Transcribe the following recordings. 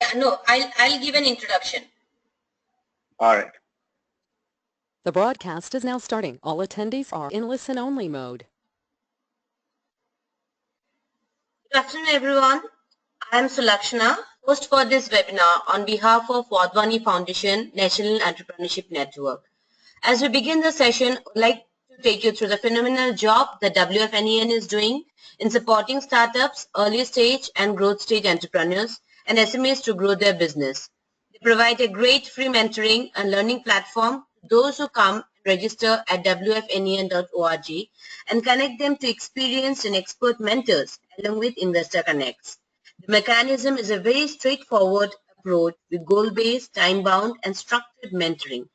Yeah, no, I'll give an introduction. All right. The broadcast is now starting. All attendees are in listen-only mode. Good afternoon, everyone. I am Sulakshana, host for this webinar on behalf of Wadhwani Foundation National Entrepreneurship Network. As we begin the session, I'd like to take you through the phenomenal job that WFNEN is doing in supporting startups, early stage and growth stage entrepreneurs, and SMEs to grow their business. They provide a great free mentoring and learning platform to those who come and register at wfnen.org and connect them to experienced and expert mentors along with investor connects. The mechanism is a very straightforward approach with goal-based, time-bound, and structured mentoring.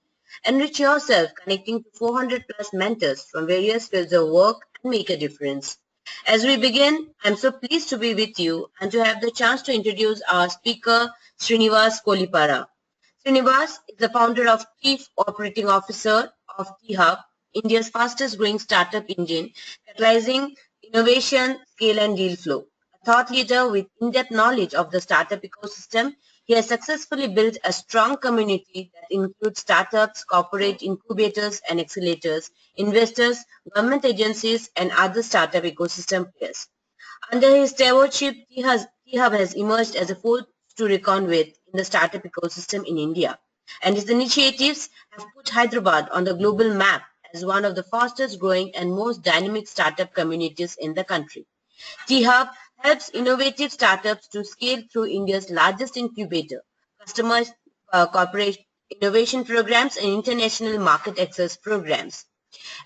Enrich yourself connecting to 400 plus mentors from various fields of work and make a difference. As we begin, I'm so pleased to be with you and to have the chance to introduce our speaker, Srinivas Kolipara. Srinivas is the founder of Chief Operating Officer of T-Hub, India's fastest growing startup engine, catalyzing innovation, scale and deal flow. A thought leader with in-depth knowledge of the startup ecosystem, he has successfully built a strong community that includes startups, corporate incubators and accelerators, investors, government agencies, and other startup ecosystem players. Under his stewardship, T-Hub has emerged as a force to reckon with in the startup ecosystem in India, and his initiatives have put Hyderabad on the global map as one of the fastest growing and most dynamic startup communities in the country. T-Hub helps innovative startups to scale through India's largest incubator, customized corporate innovation programs, and international market access programs.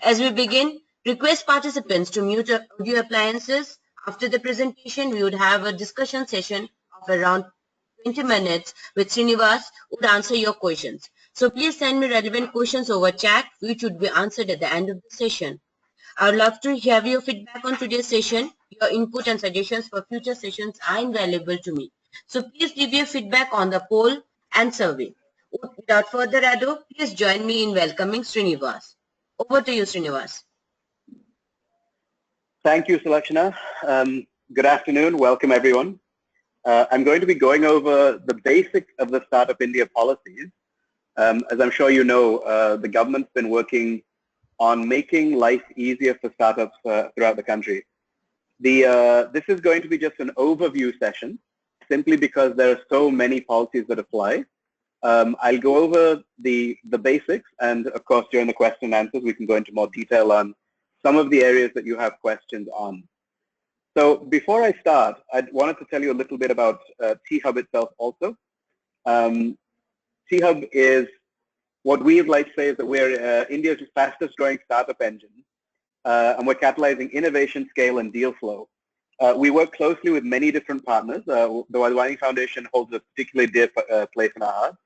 As we begin, request participants to mute audio appliances. After the presentation, we would have a discussion session of around 20 minutes with Srinivas who would answer your questions. So please send me relevant questions over chat, which would be answered at the end of the session. I would love to hear your feedback on today's session. Your input and suggestions for future sessions are invaluable to me. So please give your feedback on the poll and survey. Without further ado, please join me in welcoming Srinivas. Over to you, Srinivas. Thank you, Sulakshana. Good afternoon. Welcome, everyone. I'm going to be going over the basics of the Startup India policies. As I'm sure you know, the government's been working on making life easier for startups throughout the country. This is going to be just an overview session, simply because there are so many policies that apply. I'll go over the basics, and of course, during the question and answers, we can go into more detail on some of the areas that you have questions on. So before I start, I wanted to tell you a little bit about T-Hub itself also. T-Hub is what we like to say is that we're India's fastest growing startup engine, and we're catalyzing innovation, scale, and deal flow. We work closely with many different partners. The Wadhwani Foundation holds a particularly dear place in our hearts.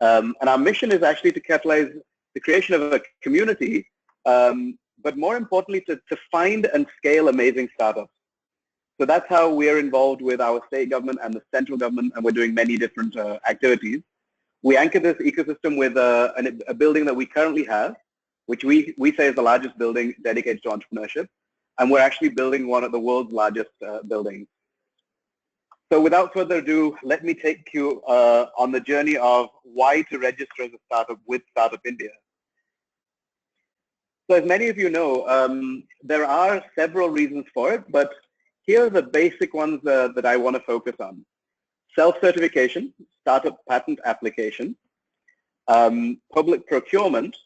And our mission is actually to catalyze the creation of a community, but more importantly, to find and scale amazing startups. So that's how we're involved with our state government and the central government, and we're doing many different activities. We anchor this ecosystem with a building that we currently have, which we say is the largest building dedicated to entrepreneurship, and we're actually building one of the world's largest buildings. So without further ado, let me take you on the journey of why to register as a startup with Startup India. So as many of you know, there are several reasons for it, but here are the basic ones that I want to focus on. Self-certification, startup patent application, public procurement,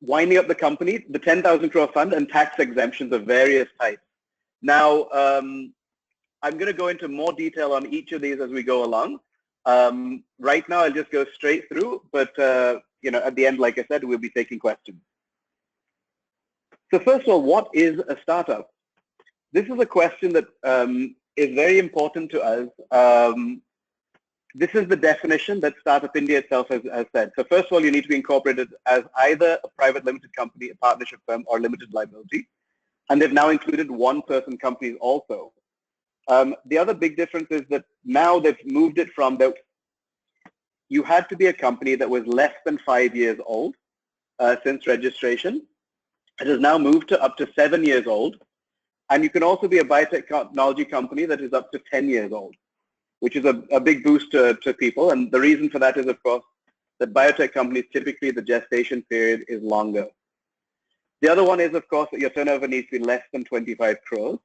winding up the company, the 10,000 crore fund, and tax exemptions of various types. Now, I'm going to go into more detail on each of these as we go along. Right now, I'll just go straight through, but you know, at the end, like I said, we'll be taking questions. So first of all, what is a startup? This is a question that is very important to us. This is the definition that Startup India itself has said. So first of all, you need to be incorporated as either a private limited company, a partnership firm, or limited liability. And they've now included one-person companies also. The other big difference is that now they've moved it from that you had to be a company that was less than 5 years old since registration. It has now moved to up to 7 years old. And you can also be a biotechnology company that is up to 10 years old, which is a big boost to people. And the reason for that is, of course, that biotech companies, typically the gestation period is longer. The other one is, of course, that your turnover needs to be less than 25 crores.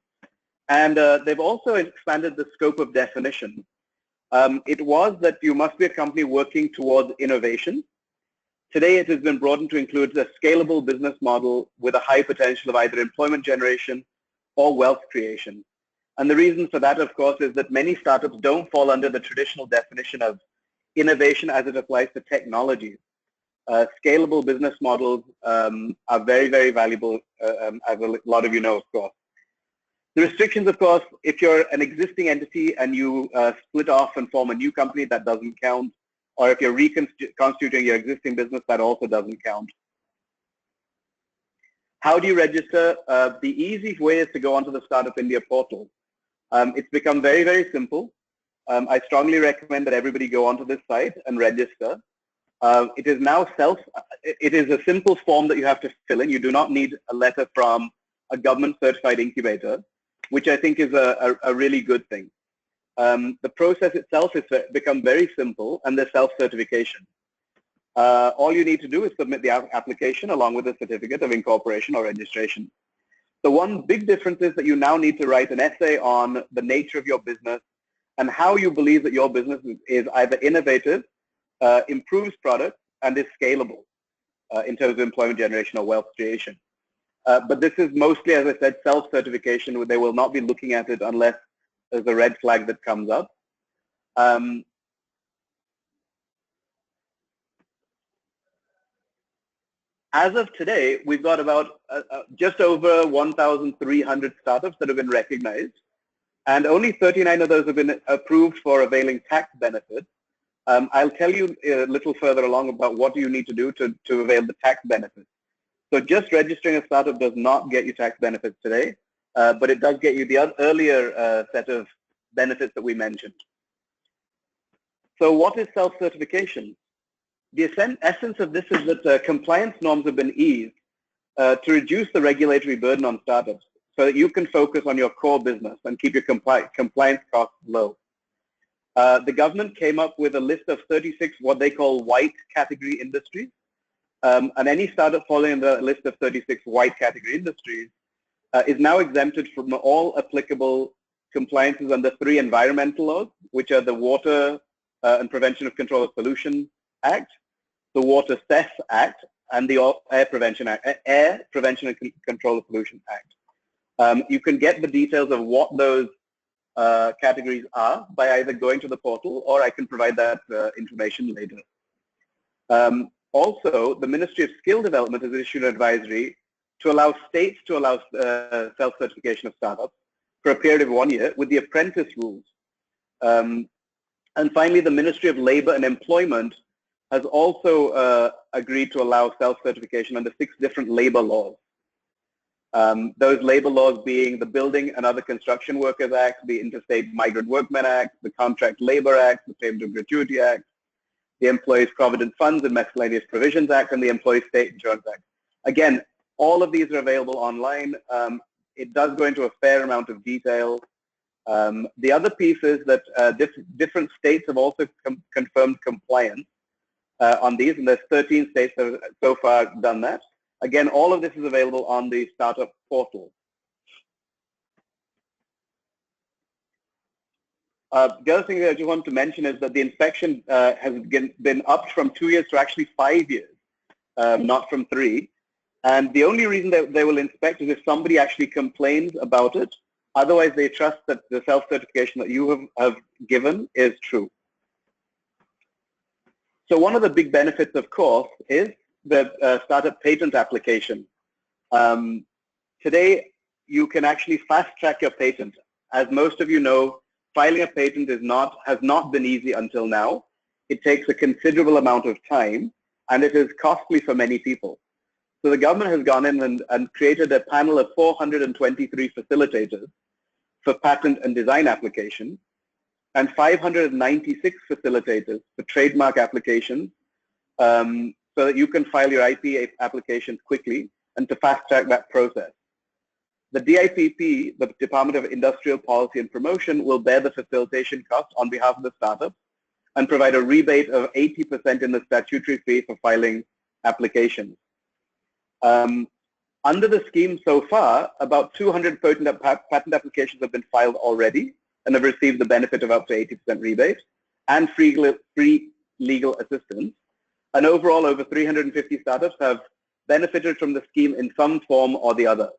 And they've also expanded the scope of definition. It was that you must be a company working towards innovation. Today, it has been broadened to include a scalable business model with a high potential of either employment generation or wealth creation. And the reason for that, of course, is that many startups don't fall under the traditional definition of innovation as it applies to technologies. Scalable business models are very, very valuable, as a lot of you know, of course. The restrictions, of course, if you're an existing entity and you split off and form a new company, that doesn't count. Or if you're reconstituting your existing business, that also doesn't count. How do you register? The easy way is to go onto the Startup India portal. It's become very, very simple. I strongly recommend that everybody go onto this site and register. It is now it is a simple form that you have to fill in. You do not need a letter from a government certified incubator, which I think is a really good thing. The process itself has become very simple, and there's self-certification. All you need to do is submit the application along with a certificate of incorporation or registration. The one big difference is that you now need to write an essay on the nature of your business and how you believe that your business is either innovative, improves products, and is scalable in terms of employment generation or wealth creation. But this is mostly, as I said, self-certification, where they will not be looking at it unless there's a red flag that comes up. As of today, we've got about just over 1,300 startups that have been recognized, and only 39 of those have been approved for availing tax benefits. I'll tell you a little further along about what you need to do to avail the tax benefits. So just registering a startup does not get you tax benefits today, but it does get you the earlier set of benefits that we mentioned. So what is self-certification? The essence of this is that compliance norms have been eased to reduce the regulatory burden on startups so that you can focus on your core business and keep your compliance costs low. The government came up with a list of 36 what they call white category industries. And any startup following the list of 36 white category industries is now exempted from all applicable compliances under 3 environmental laws, which are the Water and Prevention of Control of Pollution Act, the Water Cess Act, and the Air Prevention and Control of Pollution Act. You can get the details of what those categories are by either going to the portal, or I can provide that information later. Also, the Ministry of Skill Development has issued an advisory to allow states to allow self-certification of startups for a period of 1 year with the apprentice rules. And finally, the Ministry of Labor and Employment has also agreed to allow self-certification under 6 different labor laws. Those labor laws being the Building and Other Construction Workers Act, the Interstate Migrant Workmen Act, the Contract Labor Act, the Payment of Gratuity Act, the Employees Provident Funds and Miscellaneous Provisions Act, and the Employees State Insurance Act. Again, all of these are available online. It does go into a fair amount of detail. The other piece is that different states have also confirmed compliance on these, and there's 13 states that have so far done that. Again, all of this is available on the startup portal. The other thing that I just want to mention is that the inspection has been upped from 2 years to actually 5 years, not from 3. And the only reason that they will inspect is if somebody actually complains about it. Otherwise, they trust that the self-certification that you have given is true. So one of the big benefits, of course, is the startup patent application. Today, you can actually fast-track your patent. As most of you know, filing a patent has not been easy until now. It takes a considerable amount of time, and it is costly for many people. So the government has gone in and created a panel of 423 facilitators for patent and design application, and 596 facilitators for trademark applications, so that you can file your IP applications quickly and to fast-track that process. The DIPP, the Department of Industrial Policy and Promotion, will bear the facilitation cost on behalf of the startup and provide a rebate of 80% in the statutory fee for filing applications. Under the scheme so far, about 200 patent applications have been filed already and have received the benefit of up to 80% rebate and free legal assistance. And overall, over 350 startups have benefited from the scheme in some form or the other.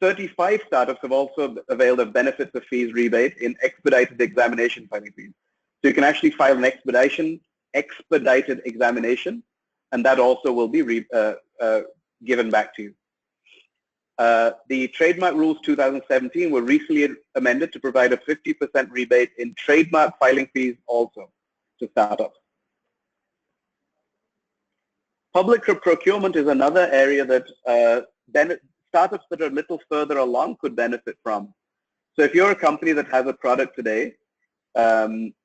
35 startups have also availed of benefits of fees rebate in expedited examination filing fees. So you can actually file an expedited examination, and that also will be given back to you. The Trademark Rules 2017 were recently amended to provide a 50% rebate in trademark filing fees also to startups. Public procurement is another area that startups that are a little further along could benefit from. So if you're a company that has a product today,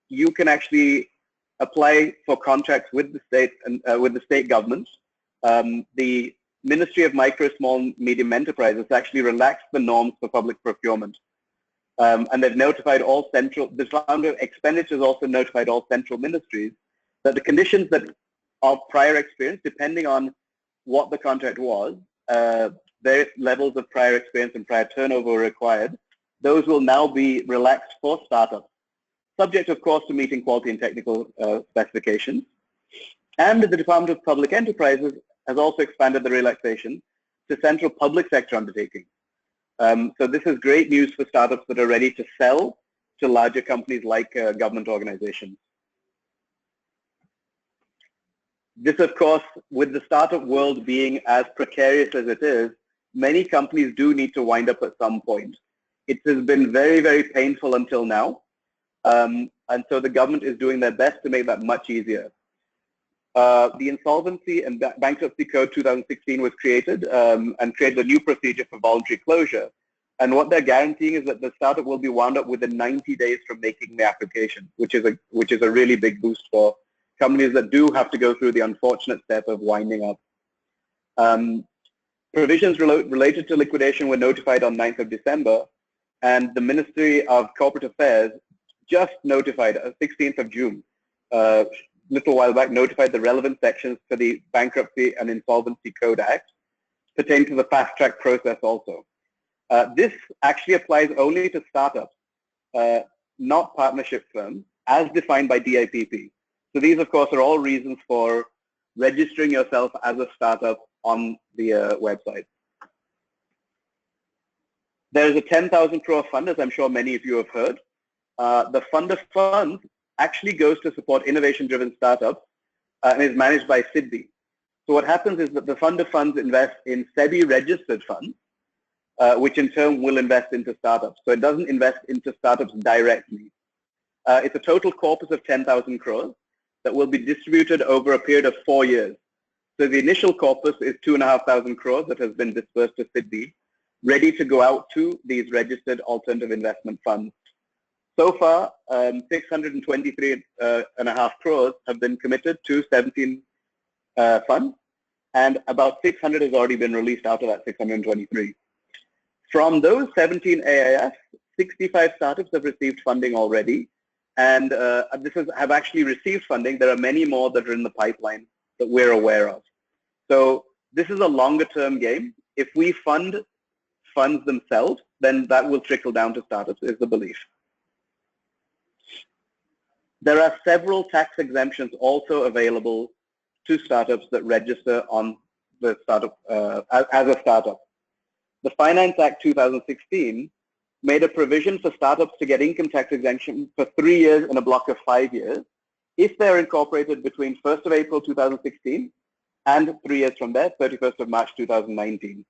you can actually apply for contracts with the state and with the state government. The Ministry of Micro, Small, Medium Enterprises actually relaxed the norms for public procurement. And they've notified all central, the Department of Expenditures also notified all central ministries that the conditions that of prior experience, depending on what the contract was, their levels of prior experience and prior turnover were required. Those will now be relaxed for startups, subject of course to meeting quality and technical specifications. And the Department of Public Enterprises has also expanded the relaxation to central public sector undertakings. So this is great news for startups that are ready to sell to larger companies like government organizations. This, of course, with the startup world being as precarious as it is, many companies do need to wind up at some point. It has been very, very painful until now. And so the government is doing their best to make that much easier. The Insolvency and Bankruptcy Code 2016 was created and created a new procedure for voluntary closure. And what they're guaranteeing is that the startup will be wound up within 90 days from making the application, which is a really big boost for companies that do have to go through the unfortunate step of winding up. Provisions related to liquidation were notified on 9th of December, and the Ministry of Corporate Affairs just notified, 16th of June, little while back, notified the relevant sections for the Bankruptcy and Insolvency Code Act pertaining to the fast track process also. This actually applies only to startups, not partnership firms, as defined by DIPP. So these, of course, are all reasons for registering yourself as a startup on the website. There is a 10,000 crore fund, as I'm sure many of you have heard. The fund of funds actually goes to support innovation-driven startups and is managed by SIDBI. So what happens is that the fund of funds invest in SEBI-registered funds, which in turn will invest into startups. So it doesn't invest into startups directly. It's a total corpus of 10,000 crores that will be distributed over a period of 4 years. So the initial corpus is 2,500 crores that has been dispersed to SIDBI, ready to go out to these registered alternative investment funds. So far, 623.5 crores have been committed to 17 funds, and about 600 has already been released out of that 623. From those 17 AIFs, 65 startups have received funding already, and have actually received funding. There are many more that are in the pipeline that we're aware of. So this is a longer-term game. If we fund funds themselves, then that will trickle down to startups, is the belief. There are several tax exemptions also available to startups that register on the startup as a startup. The Finance Act 2016 made a provision for startups to get income tax exemption for 3 years in a block of 5 years if they're incorporated between 1st of April 2016 and 3 years from there, 31st of March 2019.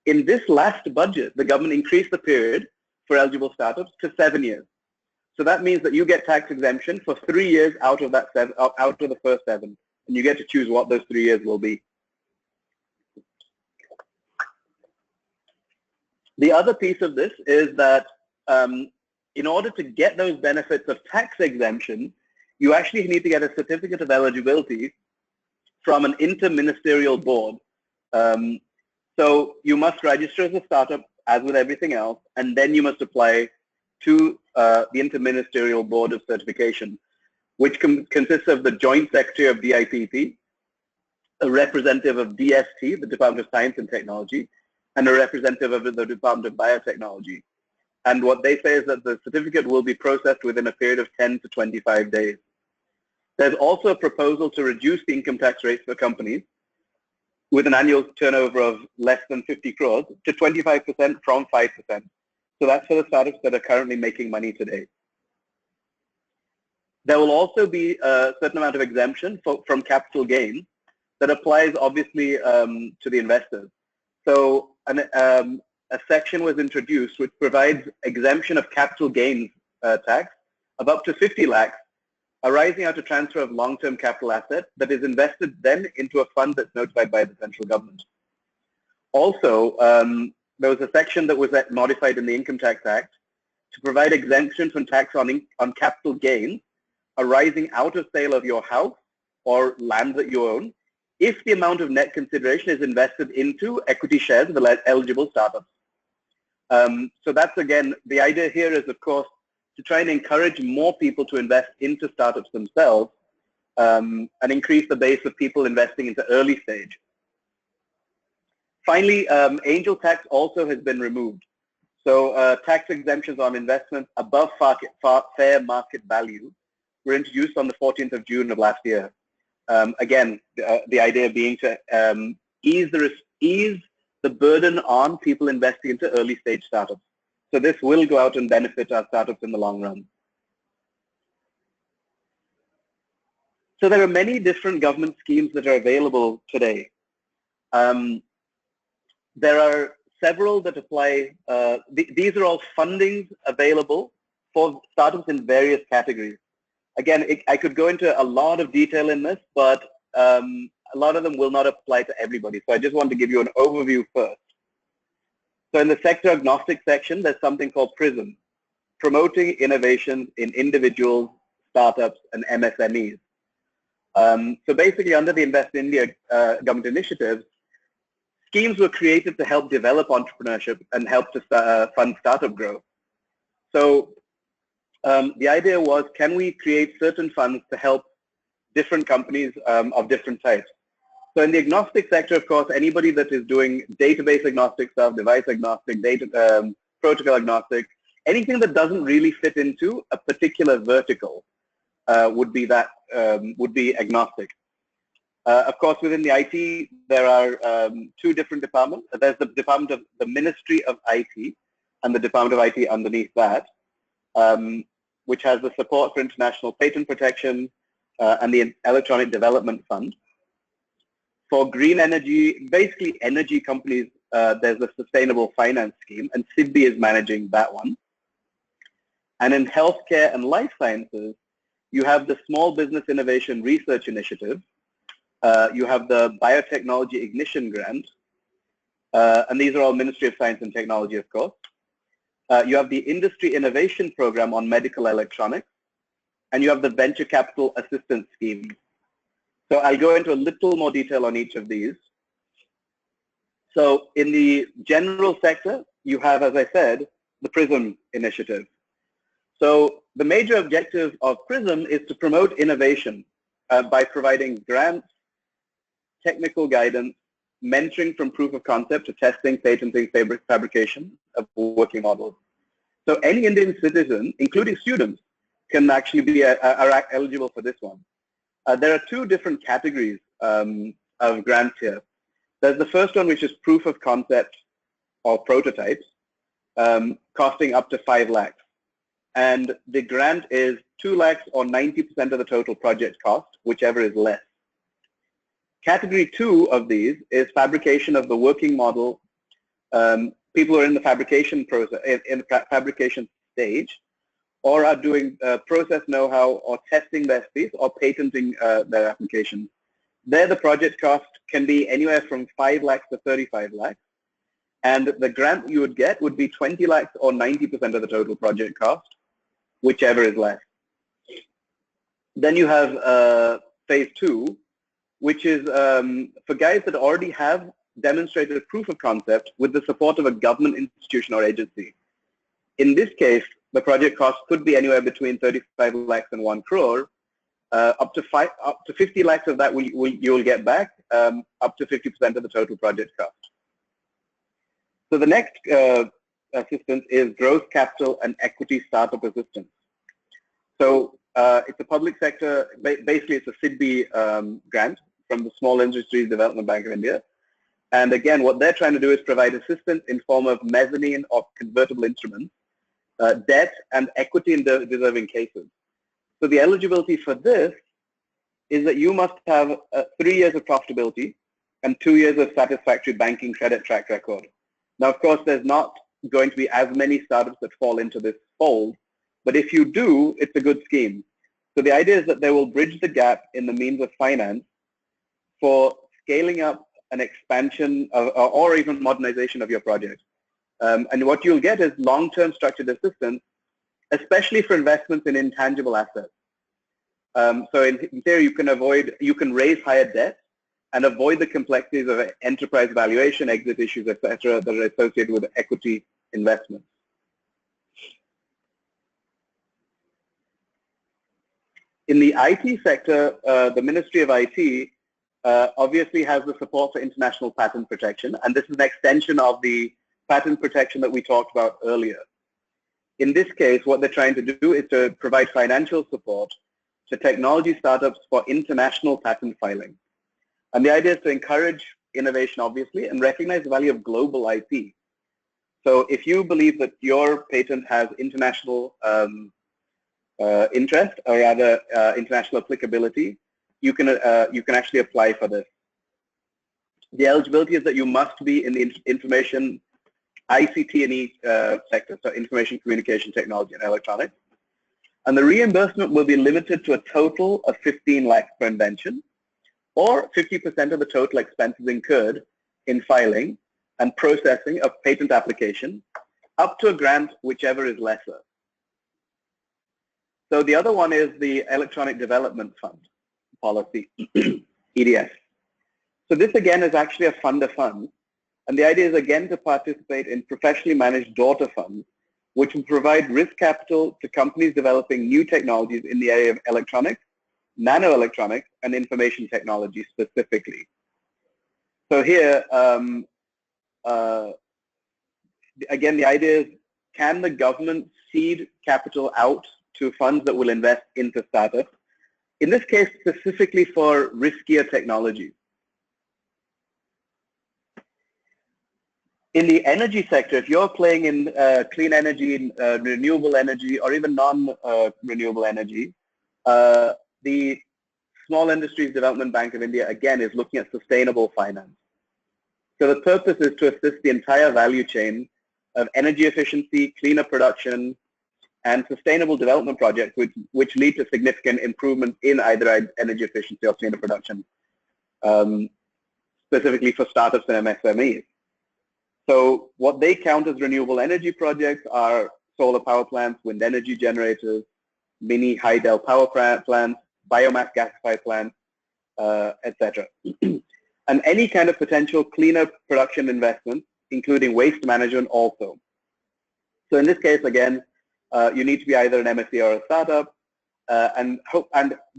In this last budget, the government increased the period for eligible startups to 7 years. So that means that you get tax exemption for 3 years out of that out of the first 7, and you get to choose what those 3 years will be. The other piece of this is that in order to get those benefits of tax exemption, you actually need to get a certificate of eligibility from an interministerial board. So you must register as a startup, as with everything else, and then you must apply to the Interministerial Board of Certification, which consists of the Joint Secretary of DIPP, a representative of DST, the Department of Science and Technology, and a representative of the Department of Biotechnology. And what they say is that the certificate will be processed within a period of 10 to 25 days. There's also a proposal to reduce the income tax rates for companies with an annual turnover of less than 50 crores to 25% from 5%. So that's for the startups that are currently making money today. There will also be a certain amount of exemption from capital gains that applies obviously to the investors. So a section was introduced which provides exemption of capital gains tax of up to 50 lakhs arising out of transfer of long-term capital asset that is invested then into a fund that's notified by the central government. Also, there was a section that was modified in the Income Tax Act to provide exemption from tax on capital gains arising out of sale of your house or land that you own if the amount of net consideration is invested into equity shares of the eligible startups. So that's, again, the idea here is, of course, to try and encourage more people to invest into startups themselves and increase the base of people investing into early stage. Finally, angel tax also has been removed. So tax exemptions on investments above fair market value were introduced on the 14th of June of last year. Again, the idea being to ease the burden on people investing into early stage startups. So this will go out and benefit our startups in the long run. So there are many different government schemes that are available today. There are several that apply. These are all fundings available for startups in various categories. Again, I could go into a lot of detail in this, but a lot of them will not apply to everybody. So I just want to give you an overview first. So in the sector agnostic section, there's something called PRISM, Promoting Innovations in Individuals, Startups, and MSMEs. So basically, under the Invest in India government initiatives, schemes were created to help develop entrepreneurship and help to fund startup growth. So the idea was, can we create certain funds to help different companies of different types? So in the agnostic sector, of course, anybody that is doing database agnostic stuff, device agnostic, protocol agnostic, anything that doesn't really fit into a particular vertical would be agnostic. Of course, within the IT, there are two different departments. There's the Department of the Ministry of IT and the Department of IT underneath that, which has the support for international patent protection and the Electronic Development Fund. For green energy, basically energy companies, there's a sustainable finance scheme, and SIDBI is managing that one. And in healthcare and life sciences, you have the Small Business Innovation Research Initiative. You have the Biotechnology Ignition Grant, and these are all Ministry of Science and Technology, of course. You have the Industry Innovation Program on Medical Electronics, and you have the Venture Capital Assistance Scheme. So I'll go into a little more detail on each of these. So in the general sector, you have, as I said, the PRISM initiative. So the major objective of PRISM is to promote innovation by providing grants, technical guidance, mentoring from proof of concept to testing, patenting, fabrication of working models. So any Indian citizen, including students, can actually be are eligible for this one. There are two different categories of grants here. There's the first one, which is proof of concept or prototypes, costing up to 5 lakhs. And the grant is 2 lakhs or 90% of the total project cost, whichever is less. Category 2 of these is fabrication of the working model. People who are in the fabrication process, in the fabrication stage, or are doing process know-how or testing their piece or patenting their application. There the project cost can be anywhere from 5 lakhs to 35 lakhs. And the grant you would get would be 20 lakhs or 90% of the total project cost, whichever is less. Then you have phase 2, which is for guys that already have demonstrated proof of concept with the support of a government institution or agency. In this case, the project cost could be anywhere between 35 lakhs and 1 crore. Up to 50 lakhs of that you will get back, up to 50% of the total project cost. So the next assistance is growth capital and equity startup assistance. So it's a public sector, basically it's a SIDBI grant from the Small Industries Development Bank of India. And again, what they're trying to do is provide assistance in form of mezzanine or convertible instruments, debt and equity in deserving cases. So the eligibility for this is that you must have 3 years of profitability and 2 years of satisfactory banking credit track record. Now, of course, there's not going to be as many startups that fall into this fold, but if you do, it's a good scheme. So the idea is that they will bridge the gap in the means of finance for scaling up an expansion of, or even modernization of your project. And what you'll get is long-term structured assistance, especially for investments in intangible assets. So in theory, you can raise higher debt and avoid the complexities of enterprise valuation, exit issues, etc., that are associated with equity investments. In the IT sector, the Ministry of IT obviously has the support for international patent protection, and this is an extension of the patent protection that we talked about earlier. In this case, what they're trying to do is to provide financial support to technology startups for international patent filing. And the idea is to encourage innovation, obviously, and recognize the value of global IP. So if you believe that your patent has international interest, or rather international applicability, you can actually apply for this. The eligibility is that you must be in the information ICT and E sector, so information communication technology and electronics. And the reimbursement will be limited to a total of 15 lakhs per invention, or 50% of the total expenses incurred in filing and processing of patent application, up to a grant, whichever is lesser. So the other one is the Electronic Development Fund policy, EDF. So this again is actually a fund of funds, and the idea is again to participate in professionally managed daughter funds, which will provide risk capital to companies developing new technologies in the area of electronics, nanoelectronics, and information technology specifically. So here, again, the idea is, can the government seed capital out to funds that will invest into startups? In this case, specifically for riskier technologies. In the energy sector, if you're playing in clean energy, renewable energy, or even non-renewable energy, the Small Industries Development Bank of India, again, is looking at sustainable finance. So the purpose is to assist the entire value chain of energy efficiency, cleaner production, and sustainable development projects which lead to significant improvement in either energy efficiency or cleaner production, specifically for startups and MSMEs. So what they count as renewable energy projects are solar power plants, wind energy generators, mini high-del power plants, biomass gasifier plants, etc. And any kind of potential cleaner production investments, including waste management also. So in this case, again, you need to be either an MSE or a startup, and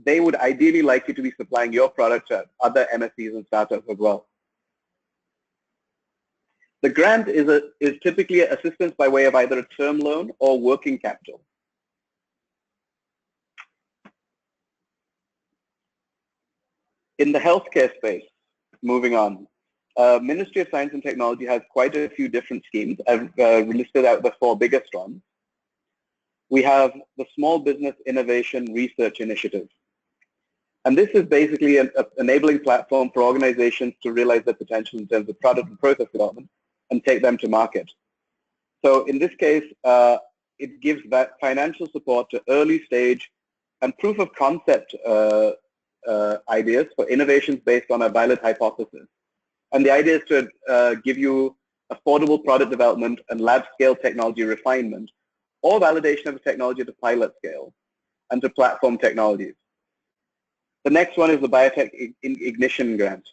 they would ideally like you to be supplying your product to other MSEs and startups as well. The grant is typically assistance by way of either a term loan or working capital. In the healthcare space, moving on, Ministry of Science and Technology has quite a few different schemes. I've listed out the 4 biggest ones. We have the Small Business Innovation Research Initiative. And this is basically an enabling platform for organizations to realize their potential in terms of product and process development and take them to market. So in this case, it gives that financial support to early stage and proof of concept ideas for innovations based on a valid hypothesis. And the idea is to give you affordable product development and lab scale technology refinement, or validation of the technology to pilot scale and to platform technologies. The next one is the Biotech Ignition Grant.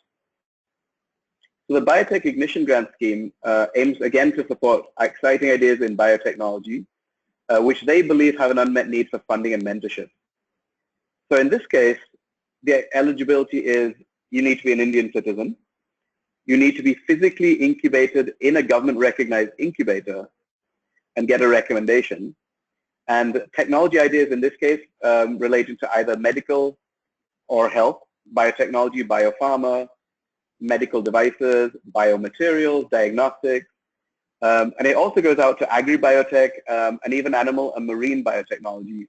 So the Biotech Ignition Grant Scheme aims again to support exciting ideas in biotechnology, which they believe have an unmet need for funding and mentorship. So in this case, the eligibility is you need to be an Indian citizen, you need to be physically incubated in a government-recognized incubator and get a recommendation. And technology ideas in this case relating to either medical or health, biotechnology, biopharma, medical devices, biomaterials, diagnostics, and it also goes out to agri-biotech and even animal and marine biotechnology.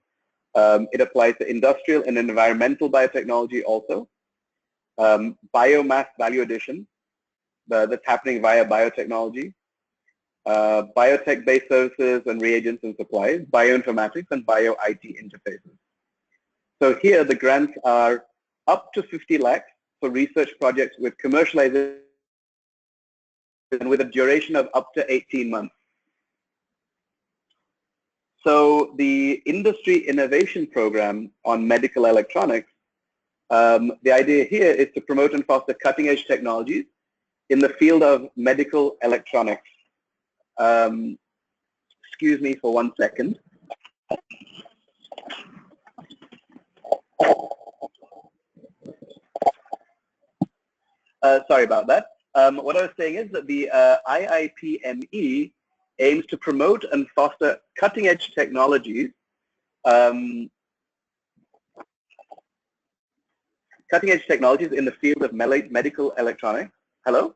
It applies to industrial and environmental biotechnology also. Biomass value addition, that's happening via biotechnology. Biotech-based services and reagents and supplies, bioinformatics, and bio-IT interfaces. So here the grants are up to 50 lakhs for research projects with commercialization and with a duration of up to 18 months. So the Industry Innovation Program on medical electronics, the idea here is to promote and foster cutting-edge technologies in the field of medical electronics. Excuse me for 1 second. Sorry about that. What I was saying is that the IIPME aims to promote and foster cutting-edge technologies, in the field of medical electronics. Hello?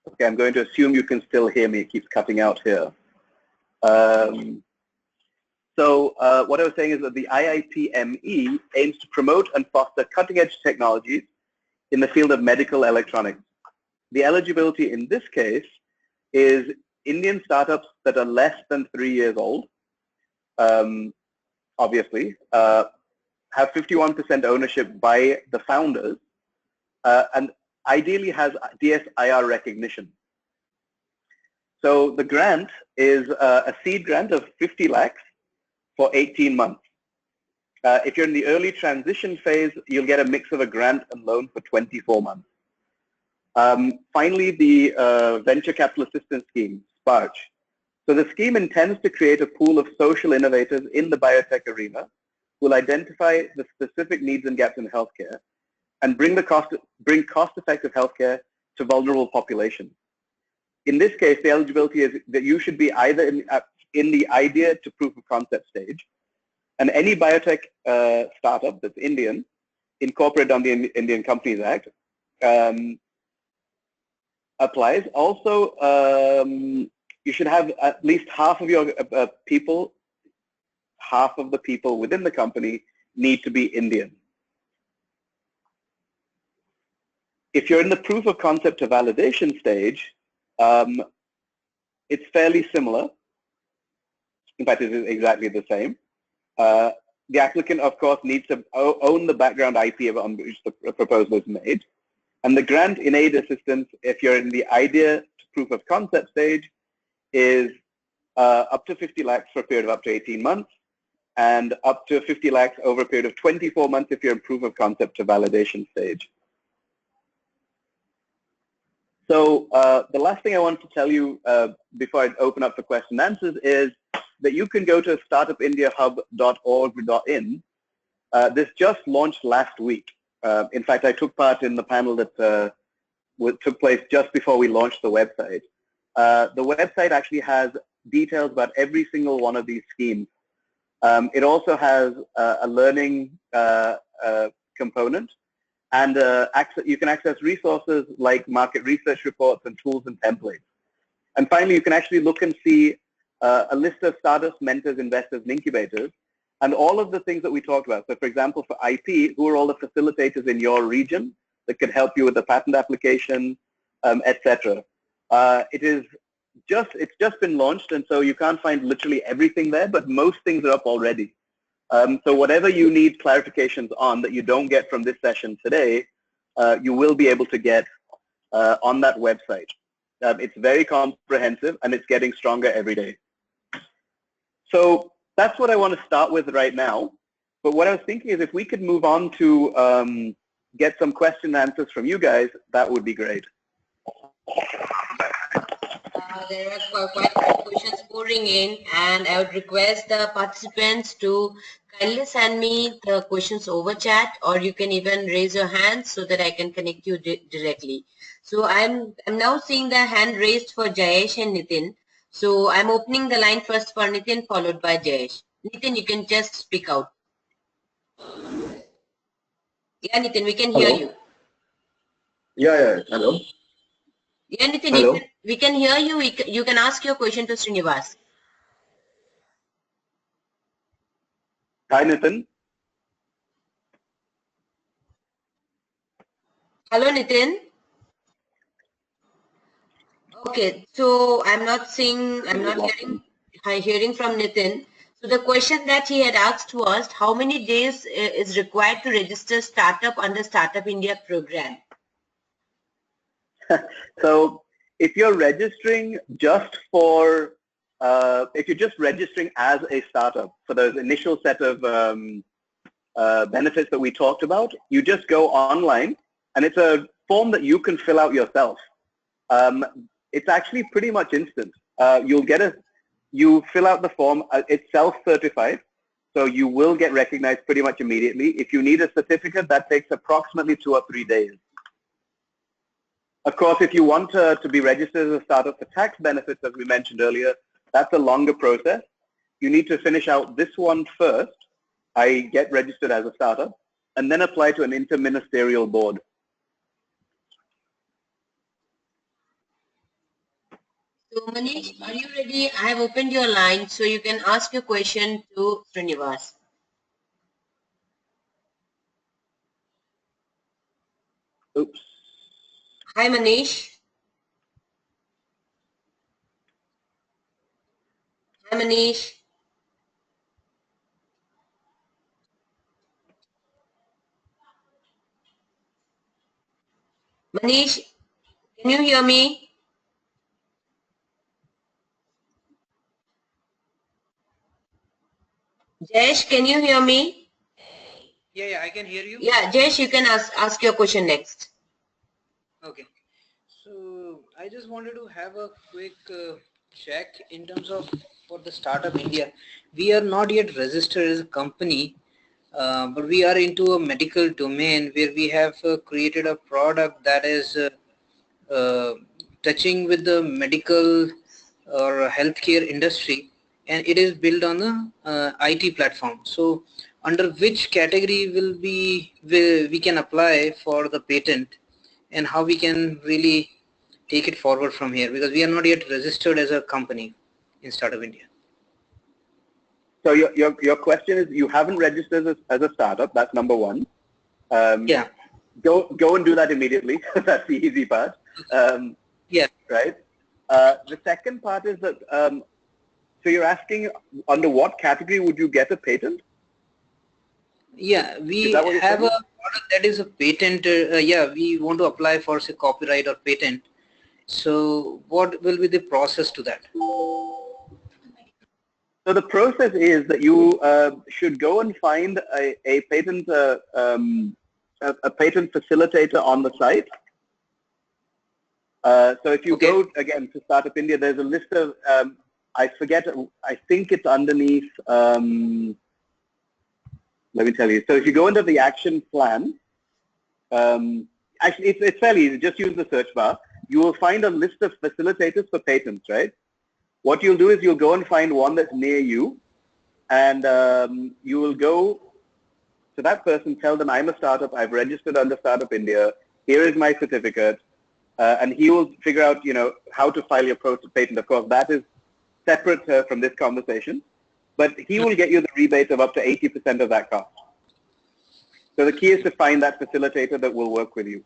Okay, I'm going to assume you can still hear me. It keeps cutting out here. So what I was saying is that the IIPME aims to promote and foster cutting-edge technologies in the field of medical electronics. The eligibility in this case is Indian startups that are less than 3 years old, obviously, have 51% ownership by the founders, and ideally has DSIR recognition. So the grant is a seed grant of 50 lakhs for 18 months. If you're in the early transition phase, you'll get a mix of a grant and loan for 24 months. Finally, the Venture Capital Assistance Scheme, SPARCH. So the scheme intends to create a pool of social innovators in the biotech arena who will identify the specific needs and gaps in healthcare and bring cost-effective healthcare to vulnerable populations. In this case, the eligibility is that you should be either in the idea to proof of concept stage, and any biotech startup that's Indian, incorporated on the Indian Companies Act, applies. Also, you should have at least half of your people, half of the people within the company need to be Indian. If you're in the proof of concept to validation stage, it's fairly similar. In fact, it is exactly the same. The applicant, of course, needs to own the background IP on which the proposal is made. And the grant in aid assistance, if you're in the idea to proof of concept stage, is up to 50 lakhs for a period of up to 18 months, and up to 50 lakhs over a period of 24 months if you're in proof of concept to validation stage. So the last thing I want to tell you before I open up for question and answers is that you can go to startupindiahub.org.in. This just launched last week. In fact, I took part in the panel that took place just before we launched the website. The website actually has details about every single one of these schemes. It also has a learning component, and you can access resources like market research reports and tools and templates. And finally, you can actually look and see a list of startups, mentors, investors, and incubators, and all of the things that we talked about. So for example, for IP, who are all the facilitators in your region that could help you with the patent application, etc. It's just been launched, and so you can't find literally everything there, but most things are up already. So whatever you need clarifications on that you don't get from this session today, you will be able to get on that website. It's very comprehensive, and it's getting stronger every day. So that's what I want to start with right now. But what I was thinking is if we could move on to get some question and answers from you guys, that would be great. There are quite a few questions pouring in, and I would request the participants to kindly send me the questions over chat, or you can even raise your hand so that I can connect you directly. So I'm now seeing the hand raised for Jayesh and Nitin. So I'm opening the line first for Nitin, followed by Jayesh. Nitin, you can just speak out. Yeah, Nitin, we can hear Hello? you. Yeah, hello. Yeah, Nitin, Hello? we can hear you. You can ask your question to Srinivas. Hi, Nitin. Hello, Nitin. Okay, so I'm not hearing from Nitin. So the question that he had asked was, how many days is required to register startup under Startup India program? So if you're registering just for, if you're just registering as a startup for those initial set of benefits that we talked about, you just go online, and it's a form that you can fill out yourself. It's actually pretty much instant. You fill out the form, it's self-certified, so you will get recognized pretty much immediately. If you need a certificate, that takes approximately 2 or 3 days. Of course, if you want to be registered as a startup for tax benefits, as we mentioned earlier, that's a longer process. You need to finish out this one first, I get registered as a startup, and then apply to an interministerial board. So Manish, are you ready? I have opened your line so you can ask your question to Srinivas. Oops. Hi, Manish. Hi, Manish. Manish, can you hear me? Jayesh, can you hear me? Yeah, I can hear you. Yeah, Jayesh, you can ask your question next. Okay. So I just wanted to have a quick check in terms of for the Startup India. We are not yet registered as a company, but we are into a medical domain where we have created a product that is touching with the medical or healthcare industry, and it is built on the IT platform. So under which category we can apply for the patent, and how we can really take it forward from here, because we are not yet registered as a company in Startup India. So your question is, you haven't registered as a startup. That's number one. Yeah. Go and do that immediately. That's the easy part. Yeah. Right. The second part is that, so you're asking under what category would you get a patent? Yeah, we Is that what you're have saying? a product that is a patent. Yeah, we want to apply for say copyright or patent. So what will be the process to that? So the process is that you should go and find a patent facilitator on the site. So if you go again to Startup India, there's a list of I forget. I think it's underneath. Let me tell you. So if you go into the action plan, actually it's fairly easy. Just use the search bar. You will find a list of facilitators for patents, right? What you'll do is you'll go and find one that's near you, and you will go to that person, tell them, I'm a startup, I've registered under Startup India, here is my certificate, and he will figure out, how to file your patent. Of course, that is separate from this conversation, but he will get you the rebate of up to 80% of that cost. So the key is to find that facilitator that will work with you.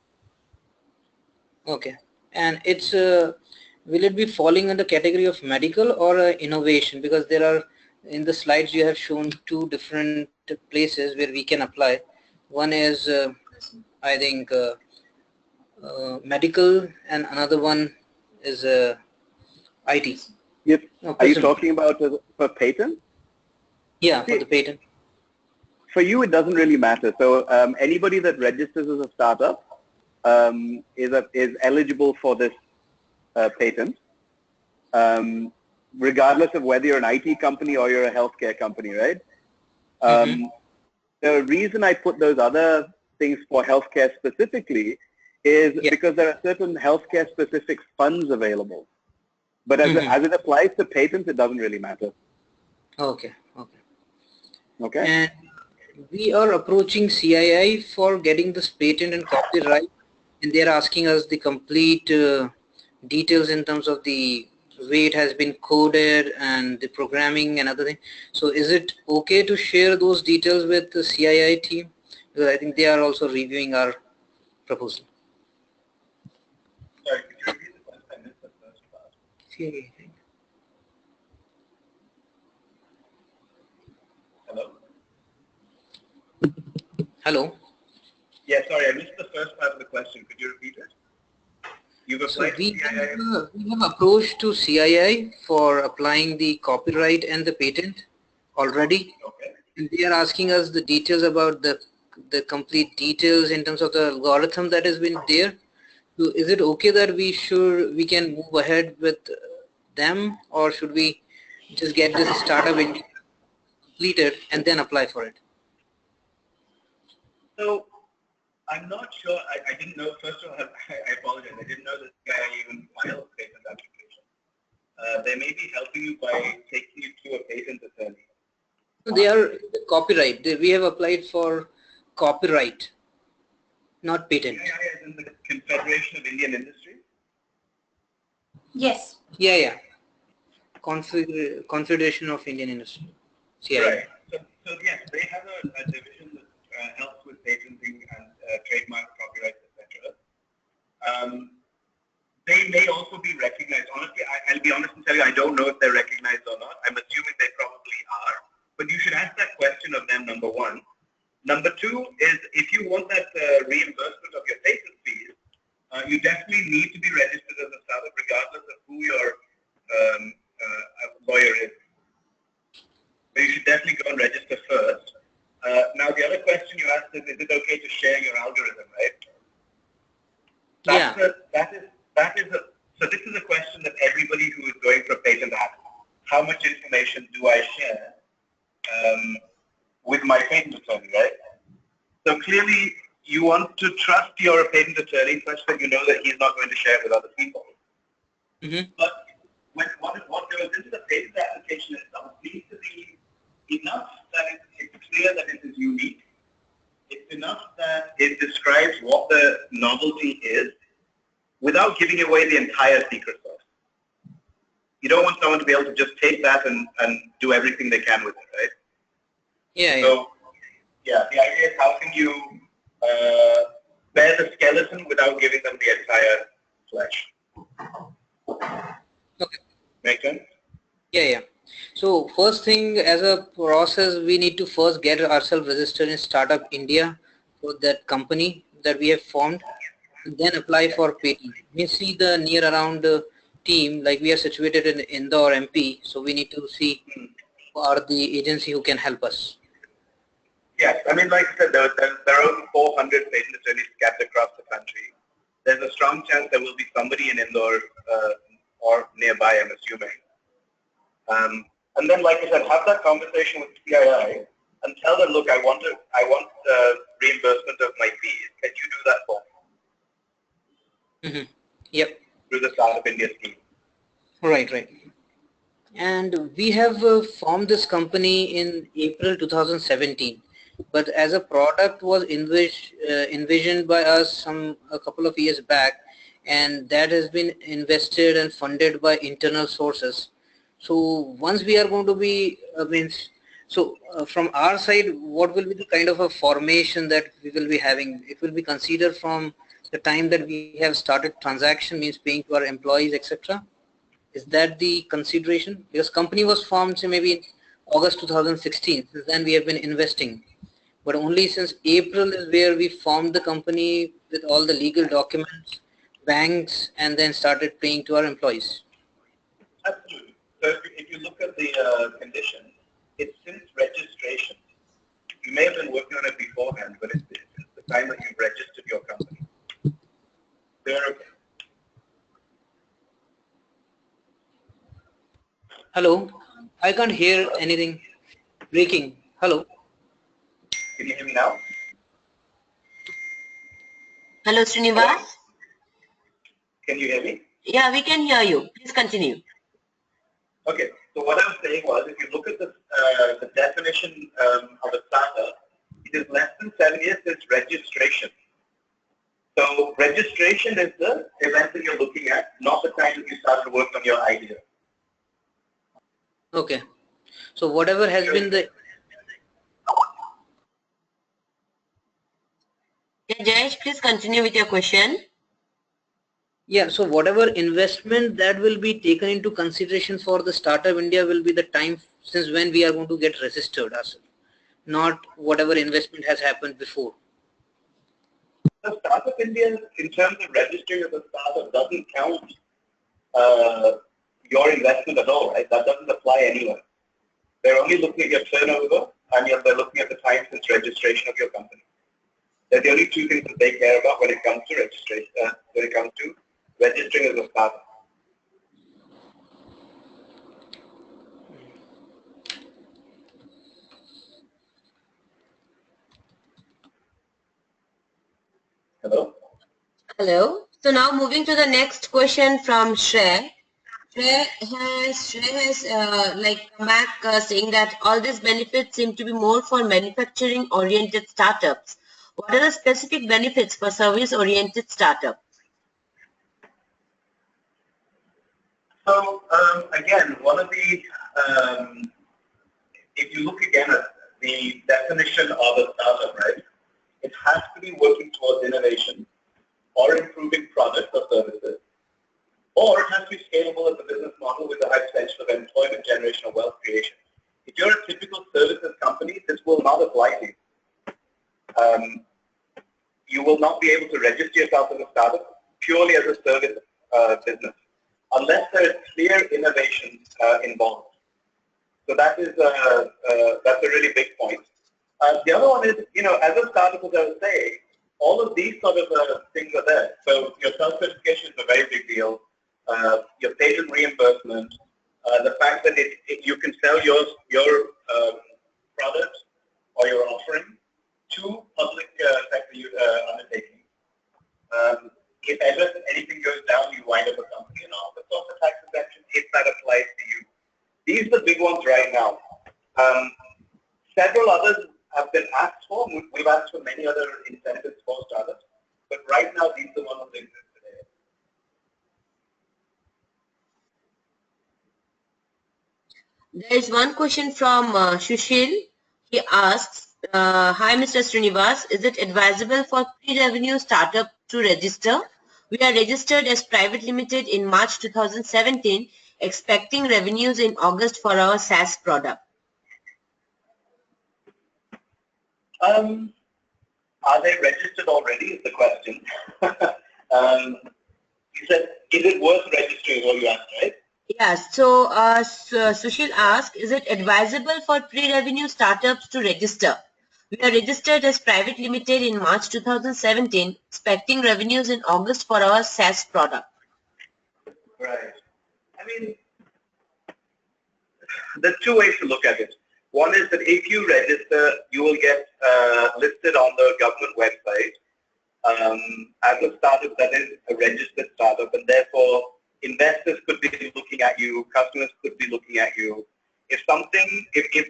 Okay, and it's will it be falling in the category of medical or innovation? Because there are, in the slides you have shown two different places where we can apply. One is I think medical, and another one is IT. Yep. Are you talking about for patent? Yeah, for the patent. for you, it doesn't really matter. So anybody that registers as a startup is eligible for this patent, regardless of whether you're an IT company or you're a healthcare company, right? The reason I put those other things for healthcare specifically is because there are certain healthcare specific funds available. But as it applies to patents, it doesn't really matter. Okay. Okay. And we are approaching CII for getting this patent and copyright, and they are asking us the complete details in terms of the way it has been coded and the programming and other things. So is it okay to share those details with the CII team? Because I think they are also reviewing our proposal. Sorry, could you repeat the question? I missed the first part. CII. Hello? Hello. Yeah, sorry, I missed the first part of the question. Could you repeat it? You've applied So we to CII? we have approached to CII for applying the copyright and the patent already. Okay. And they are asking us the details about the complete details in terms of the algorithm that has been there. So is it okay that we can move ahead with them, or should we just get this startup completed and then apply for it? So I'm not sure. I didn't know. First of all, I apologize. I didn't know that CII even filed a patent application. They may be helping you by taking you to a patent attorney. They are copyright. We have applied for copyright, not patent. CII is in the Confederation of Indian Industry? Yes. Yeah. Confederation of Indian Industry. CII. Right. So yes, they have a division that helps with patenting and trademark, copyrights, etc. They may also be recognized. Honestly, I'll be honest and tell you, I don't know if they're recognized or not. I'm assuming they probably are. But you should ask that question of them, number one. Number two is, if you want that reimbursement of your patent fees, you definitely need to be registered as a startup regardless of who your lawyer is. So you should definitely go and register first. Now, the other question you asked is it okay to share your algorithm, right? So this is a question that everybody who is going for a patent asks. How much information do I share with my patent attorney, right? So clearly, you want to trust your patent attorney such that you know that he's not going to share it with other people. But what goes into the patent application itself needs to be enough that it's clear that it is unique. It's enough that it describes what the novelty is without giving away the entire secret sauce. You don't want someone to be able to just take that and do everything they can with it, right? Yeah. So, yeah, the idea is how can you bear the skeleton without giving them the entire flesh. Okay. Make sense? Yeah. So first thing, as a process, we need to first get ourselves registered in Startup India for that company that we have formed, and then apply for patent. We see the near around team, like we are situated in Indore, MP, so we need to see who are the agency who can help us. Yes, I mean, like I said, there are over 400 patent attorneys scattered across the country. There's a strong chance there will be somebody in Indore or nearby, I'm assuming. And then, like I said, have that conversation with CII and tell them, look, I want reimbursement of my fees. Can you do that for me? Yep. Through the Startup India scheme. Right. And we have formed this company in April 2017. But as a product was envisioned by us a couple of years back, and that has been invested and funded by internal sources. So once we are going to be from our side, what will be the kind of a formation that we will be having? It will be considered from the time that we have started transaction, means paying to our employees, etc. Is that the consideration? Because company was formed, say maybe in August 2016. Since then we have been investing. But only since April is where we formed the company with all the legal documents, banks, and then started paying to our employees. Absolutely. So if you look at the conditions, it's since registration. You may have been beforehand, but it's the time that you've registered your company. They're okay. Hello, I can't hear anything. Breaking. Hello. Can you hear me now? Hello, Srinivas. Can you hear me? Yeah, we can hear you. Please continue. Okay, so what I was saying was, if you look at the definition of a startup, it is less than 7 years, it's registration. So registration is the event that you're looking at, not the time that you start to work on your idea. Okay. So whatever has been the... Yeah, Jayesh, please continue with your question. Yeah, so whatever investment that will be taken into consideration for the Startup India will be the time since when we are going to get registered as not whatever investment has happened before. The Startup India, in terms of registering as a startup, doesn't count your investment at all, right? That doesn't apply anywhere. They're only looking at your turnover, and they're looking at the time since registration of your company. They're the only two things that they care about when it comes to registration, when it comes to registering as a startup. Hello? Hello. So now moving to the next question from Shrey. Shrey has come back saying that all these benefits seem to be more for manufacturing oriented startups. What are the specific benefits for service oriented startup? So again, one of the, if you look again at the definition of a startup, right, it has to be working towards innovation or improving products or services, or it has to be scalable as a business model with a high potential of employment generation or wealth creation. If you're a typical services company, this will not apply to you. You will not be able to register yourself as a startup purely as a service business, unless there is clear innovation involved. So that is that's a really big point. The other one is, as a startup, as I was saying, all of these sort of things are there. So your self-certification is a very big deal. Your patent reimbursement, the fact that you can sell your product or your offering to public sector undertaking. If ever anything goes down, you wind up a company and all. The corporate tax exemption, if that applies to you. These are the big ones right now. Several others have been asked for. We've asked for many other incentives for startups, but right now these are the ones that exist today. There is one question from Sushil. He asks, hi Mr. Srinivas, is it advisable for pre-revenue startup to register? We are registered as private limited in March 2017, expecting revenues in August for our SaaS product. Are they registered already is the question. You said, is it worth registering is what you asked, right? Yes, so Sushil asked, is it advisable for pre-revenue startups to register? We are registered as private limited in March 2017, expecting revenues in August for our SaaS product. Right. I mean, there's two ways to look at it. One is that if you register, you will get listed on the government website as a startup that is a registered startup, and therefore investors could be looking at you, customers could be looking at you. If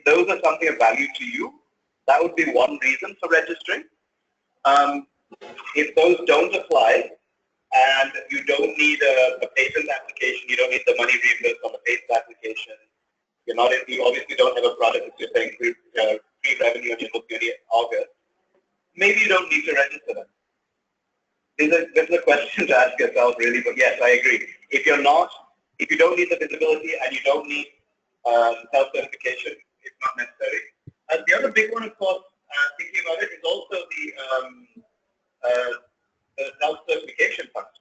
those are something of value to you, that would be one reason for registering. If those don't apply, and you don't need a patent application, you don't need the money reimbursed on the patent application, you obviously don't have a product that you're saying pre-revenue and you're looking at August, maybe you don't need to register them. This is a question to ask yourself, really, but yes, I agree. If you don't need the visibility and you don't need self-certification, it's not necessary. The other big one, of course, thinking about it, is also the self-certification part.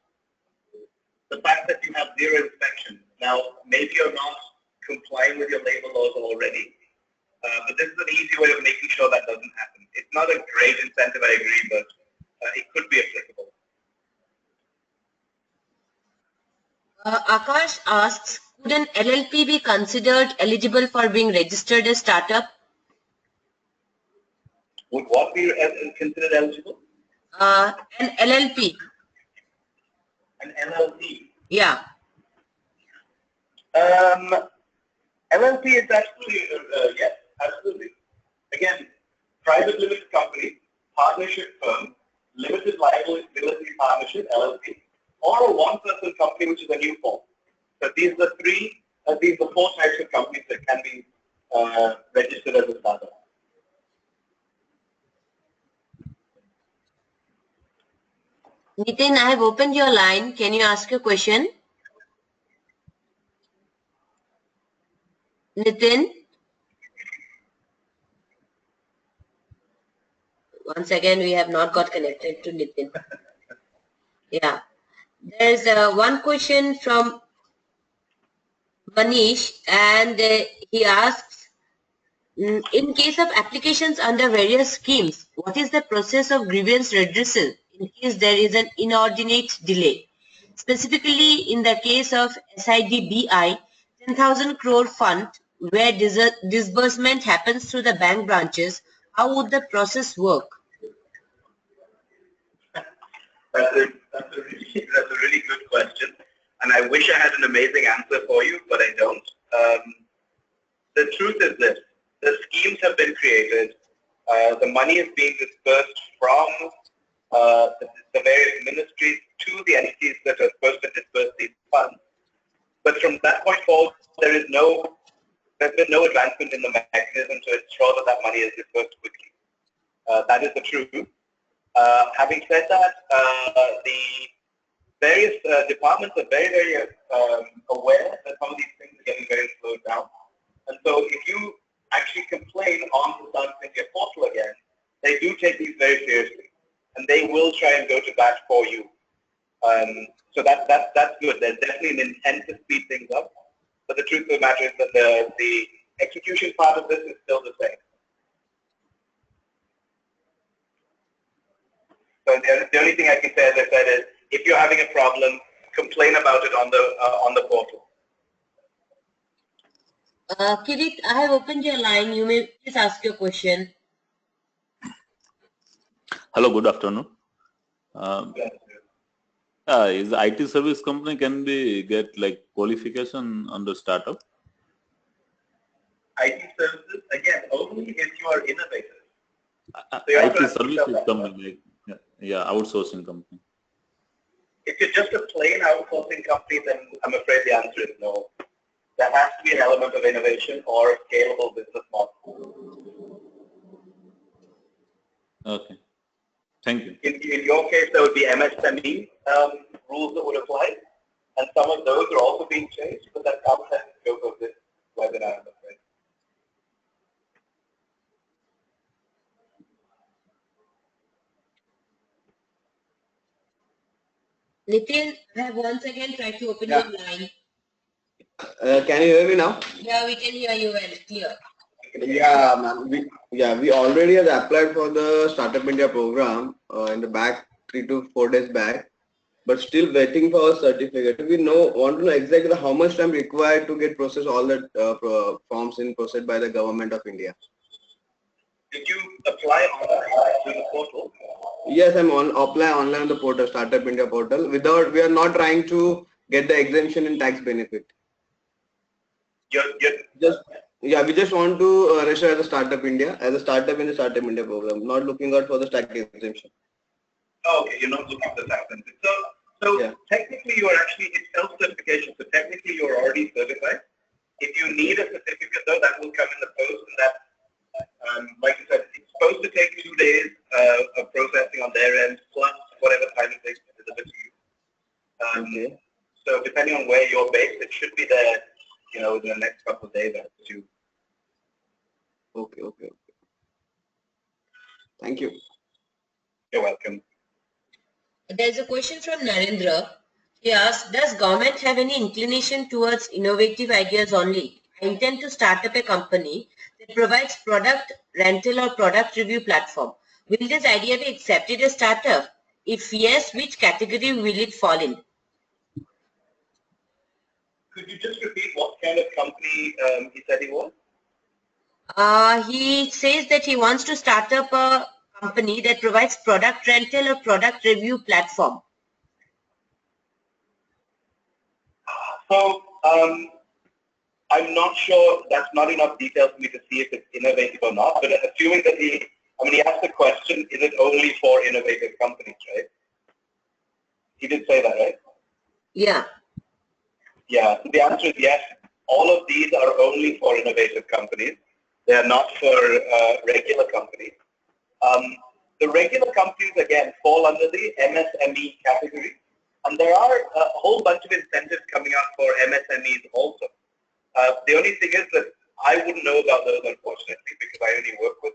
The fact that you have zero inspection. Now, maybe you're not complying with your labor laws already, but this is an easy way of making sure that doesn't happen. It's not a great incentive, I agree, but it could be applicable. Akash asks, could an LLP be considered eligible for being registered as startup? Would what be considered eligible? An LLP. An LLP. Yeah. LLP is absolutely, yes, absolutely. Again, private limited company, partnership firm, limited liability partnership, LLP, or a one-person company, which is a new form. So these are the four types of companies that can be registered as a startup. Nitin, I have opened your line. Can you ask your question? Nitin? Once again, we have not got connected to Nitin. Yeah. There's one question from Manish, and he asks, in case of applications under various schemes, what is the process of grievance redressal in case there is an inordinate delay? Specifically, in the case of SIDBI, 10,000 crore fund where disbursement happens through the bank branches, how would the process work? That's a really good question, and I wish I had an amazing answer for you, but I don't. The truth is this: the schemes have been created, the money is being dispersed from the various ministries to the entities that are supposed to disperse these funds. But from that point forward, there's been no advancement in the mechanism to ensure that money is dispersed quickly. That is the truth. Having said that, the various departments are very, very aware that some of these things are getting very slowed down. And so if you actually complain on the Start India portal again, they do take these very seriously. And they will try and go to bat for you. So that's good. There's definitely an intent to speed things up. But the truth of the matter is that the execution part of this is still the same. So the only thing I can say, as I said, is if you're having a problem, complain about it on the portal. Kirit, I have opened your line. You may please ask your question. Hello, good afternoon. Is IT service company can be get like qualification under startup? IT services, again, only if you are innovative. So IT services company, like, yeah, outsourcing company. If you're just a plain outsourcing company, then I'm afraid the answer is no. There has to be an element of innovation or a scalable business model. Okay, thank you. In your case, there would be MSME rules that would apply, and some of those are also being changed, but that's outside the scope of this webinar, I'm afraid. Nitin, I have once again tried to open your line. Can you hear me now? Yeah, we can hear you well, clear. Yeah, ma'am. We already have applied for the Startup India program in the back 3 to 4 days back, but still waiting for a certificate. We want to know exactly how much time required to get processed all the forms processed by the government of India. Did you apply online through the portal? Yes, I'm apply online on the portal, Startup India portal. We are not trying to get the exemption in tax benefit. We just want to register as a Startup India, as a startup in the Startup India program, not looking out for the tax exemption. Okay, you're not looking for the tax benefit. So yeah. Technically you are actually, it's self-certification, so technically you're already certified. If you need a certificate though, that will come in the post, and that, like I said, it's supposed to take 2 days of processing on their end, plus whatever time it takes to deliver to you. Okay. So depending on where you're based, it should be there, in the next couple of days or two. Okay. Thank you. You're welcome. There's a question from Narendra. He asks, does government have any inclination towards innovative ideas only? I intend to start up a company that provides product rental or product review platform. Will this idea be accepted as startup? If yes, which category will it fall in? Could you just repeat what kind of company he said he was? He says that he wants to start up a company that provides product rental or product review platform. So I'm not sure, that's not enough detail for me to see if it's innovative or not, but assuming that he asked the question, is it only for innovative companies, right? He did say that, right? Yeah. Yeah, so the answer is yes. All of these are only for innovative companies. They are not for regular companies. The regular companies, again, fall under the MSME category. And there are a whole bunch of incentives coming out for MSMEs also. The only thing is that I wouldn't know about those, unfortunately, because I only work with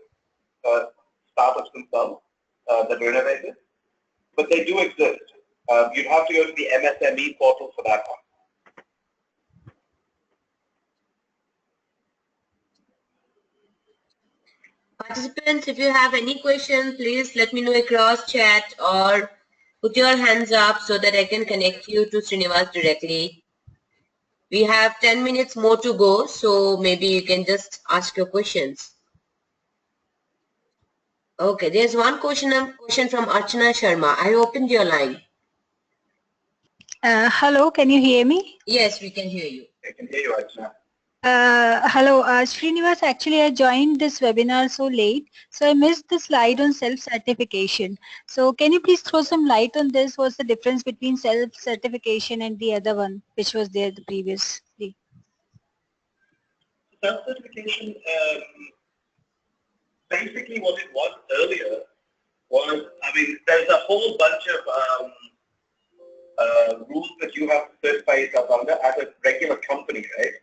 startups themselves that are innovative. But they do exist. You'd have to go to the MSME portal for that one. Participants, if you have any questions, please let me know across chat or put your hands up so that I can connect you to Srinivas directly. We have 10 minutes more to go, so maybe you can just ask your questions. Okay, there's one question from Archana Sharma. I opened your line. Hello, can you hear me? Yes, we can hear you. I can hear you, Archana. Hello, Srinivas, actually I joined this webinar so late, so I missed the slide on self-certification. So can you please throw some light on this? What's the difference between self-certification and the other one, which was there the previously? Self-certification, basically what it was earlier was, there's a whole bunch of rules that you have to certify yourself under as a regular company, right?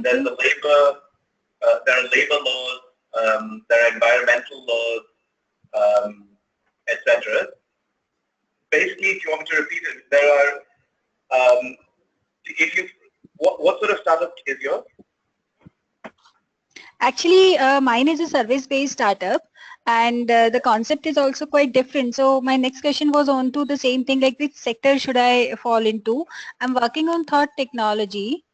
There's the labor, there are labor laws, there are environmental laws, etc. Basically, if you want me to repeat it, there are, what sort of startup is yours? Actually, mine is a service-based startup, and the concept is also quite different. So my next question was on to the same thing, like which sector should I fall into? I'm working on Thought Technology.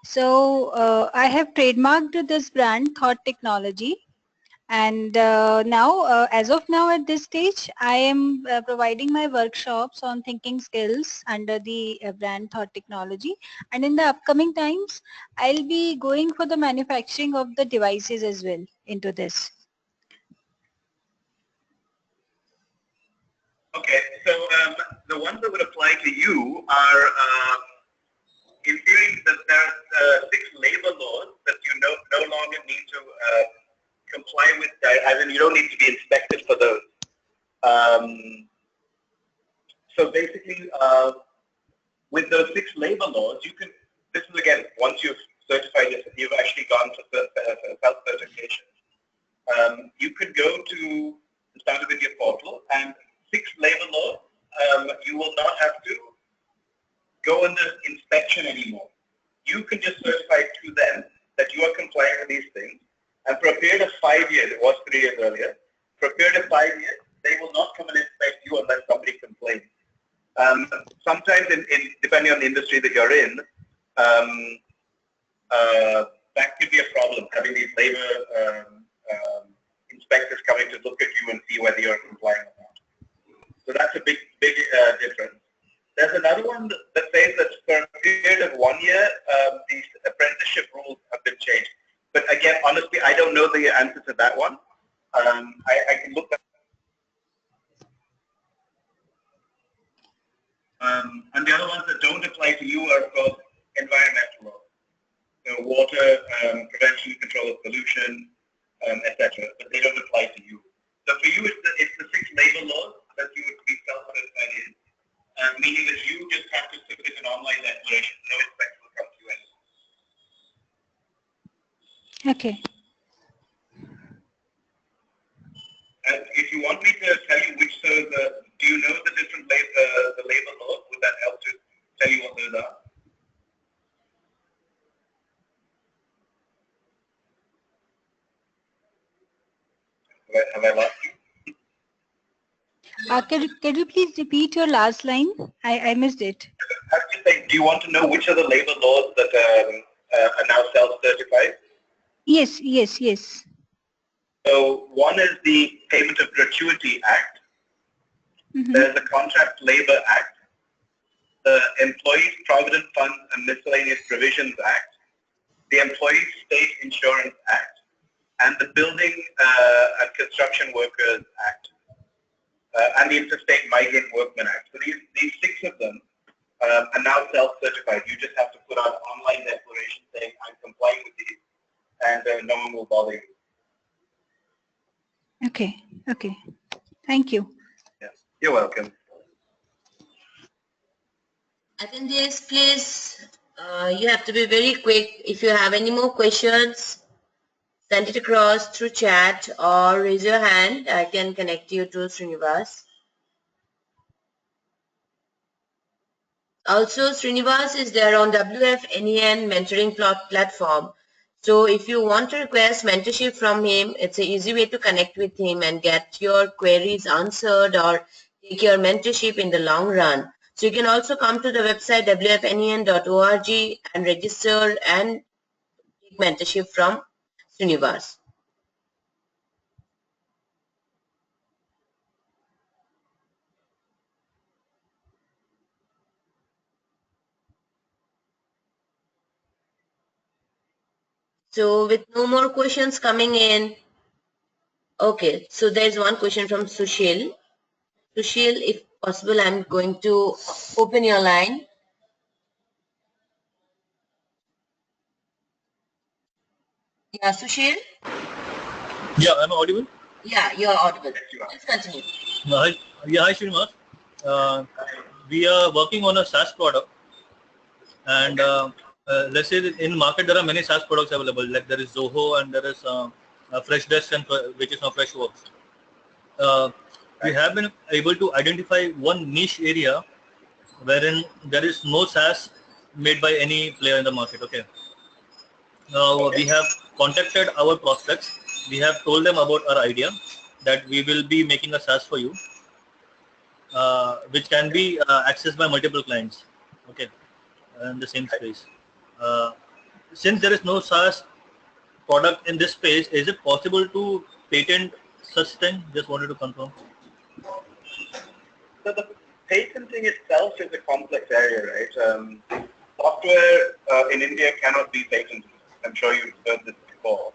So I have trademarked this brand, Thought Technology. And now, as of now at this stage, I am providing my workshops on thinking skills under the brand Thought Technology. And in the upcoming times, I'll be going for the manufacturing of the devices as well into this. Okay, so the ones that would apply to you are, in theory, that there are 6 labor laws that you no longer need to comply with, as in you don't need to be inspected for those. So basically, with those 6 labor laws, you can, this is again, once you've certified yourself, you've actually gone for self-certification. You could go to the Startup India portal and 6 labor laws, you will not have to go under inspection anymore. You can just certify to them that you are complying with these things. And for a period of 5 years, it was 3 years earlier, for a period of 5 years, they will not come and inspect you unless somebody complains. Sometimes, depending on the industry that you're in, that could be a problem, having these labor inspectors coming to look at you and see whether you're complying or not. So that's a big difference. There's another one that says that for a period of 1 year, these apprenticeship rules have been changed. But again, honestly, I don't know the answer to that one. I can look at and the other ones that don't apply to you are, of course, environmental laws. So water, prevention, control of pollution, etc. But they don't apply to you. So for you, it's the 6 labor laws that you would be self-certified in, meaning that you just have to submit an online declaration. No inspector will come to you anymore. Okay. And if you want me to tell you which do you know the different the labor laws? Would that help to tell you what those are? Have I lost you? Can you please repeat your last line? I missed it. I was just saying, do you want to know which are the labor laws that are now self-certified? Yes, yes, yes. So one is the Payment of Gratuity Act. There's the Contract Labor Act, the Employees Provident Fund and Miscellaneous Provisions Act, the Employees State Insurance Act, and the Building and Construction Workers Act, and the Interstate Migrant Workmen Act. So these 6 of them are now self-certified. You just have to put out online declaration saying, I'm complying with these, and no one will bother you. Okay, okay. Thank you. Yeah. You're welcome. Attendees, please, you have to be very quick. If you have any more questions, send it across through chat or raise your hand. I can connect you to Srinivas. Also, Srinivas is there on WFNEN mentoring platform. So if you want to request mentorship from him, it's an easy way to connect with him and get your queries answered or take your mentorship in the long run. So you can also come to the website wfnen.org and register and take mentorship from Srinivas. So with no more questions coming in, okay, so there's one question from Sushil. Sushil, if possible, I'm going to open your line. Yeah, Sushil? Yeah, I'm audible. Yeah, you're audible. Let's continue. Hi, Srinivas. We are working on a SaaS product, and let's say that in market there are many SaaS products available. Like there is Zoho and there is Freshdesk, and which is now Freshworks. We have been able to identify one niche area wherein there is no SaaS made by any player in the market. Okay. Now we have contacted our prospects. We have told them about our idea that we will be making a SaaS for you, which can be accessed by multiple clients. Okay, in the same space. Since there is no SaaS product in this space, is it possible to patent such thing? Just wanted to confirm. So the patenting itself is a complex area, right? Software in India cannot be patented. I'm sure you've heard this before.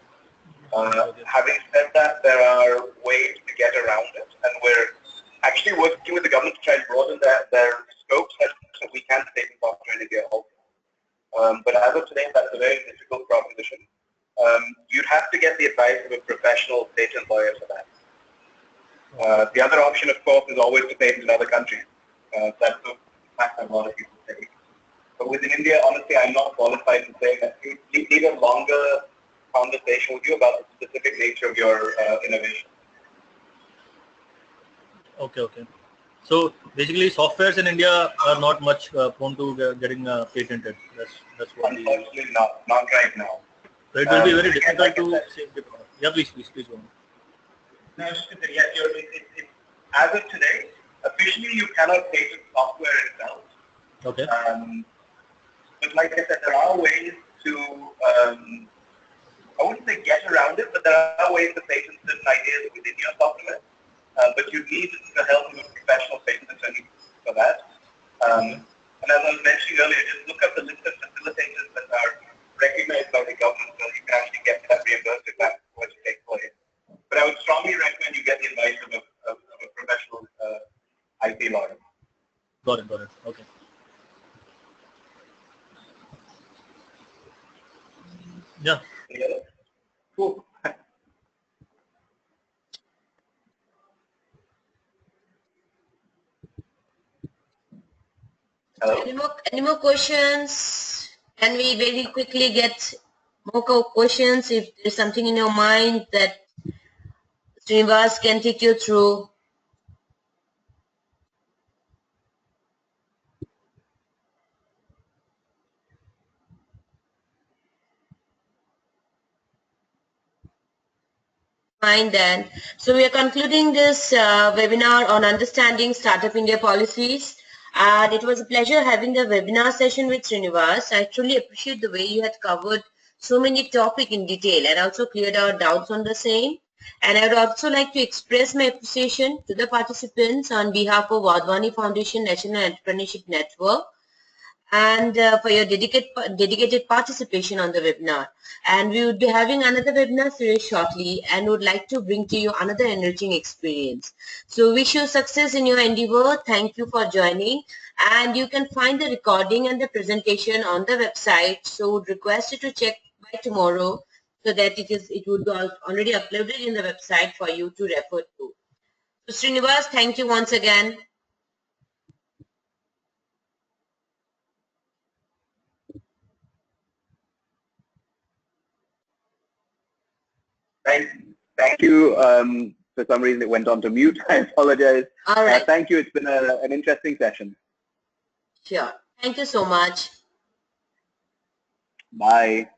Having said that, there are ways to get around it, and we're actually working with the government to try and broaden their scope so we can patent software in India also. But as of today, that's a very difficult proposition. You'd have to get the advice of a professional patent lawyer for that. The other option, of course, is always to patent in other countries. That's the fact that a lot of people take. But within India, honestly, I'm not qualified to say that. You need a longer conversation with you about the specific nature of your innovation. Okay. So basically, softwares in India are not much prone to getting patented. That's what. Unfortunately, not right now. So it will be very difficult to save the product. Yeah, please go on. No, yes, as of today, officially you cannot patent software itself. Okay. But like I said, there are ways to, I wouldn't say get around it, but there are ways to patent certain ideas within your software. But you need the help of a professional patent attorney for that. And as I was mentioning earlier, just look up the list of facilitators that are recognized by the government so you can actually get that reimbursed if that were to take place. But I would strongly recommend you get the advice of a professional IT lawyer. Got it. Okay. Yeah. Cool. Hello? Any more questions? Can we very quickly get more questions if there's something in your mind that Srinivas can take you through? Fine then. So we are concluding this webinar on understanding Startup India policies. And it was a pleasure having the webinar session with Srinivas. I truly appreciate the way you had covered so many topics in detail and also cleared our doubts on the same. And I would also like to express my appreciation to the participants on behalf of Wadhwani Foundation National Entrepreneurship Network and for your dedicated participation on the webinar. And we would be having another webinar series shortly and would like to bring to you another enriching experience. So wish you success in your endeavor. Thank you for joining. And you can find the recording and the presentation on the website. So would request you to check by tomorrow so that it would be already uploaded in the website for you to refer to. So Srinivas, thank you once again. Thank you. For some reason it went on to mute. I apologize. All right. Thank you. It's been an interesting session. Sure. Thank you so much. Bye.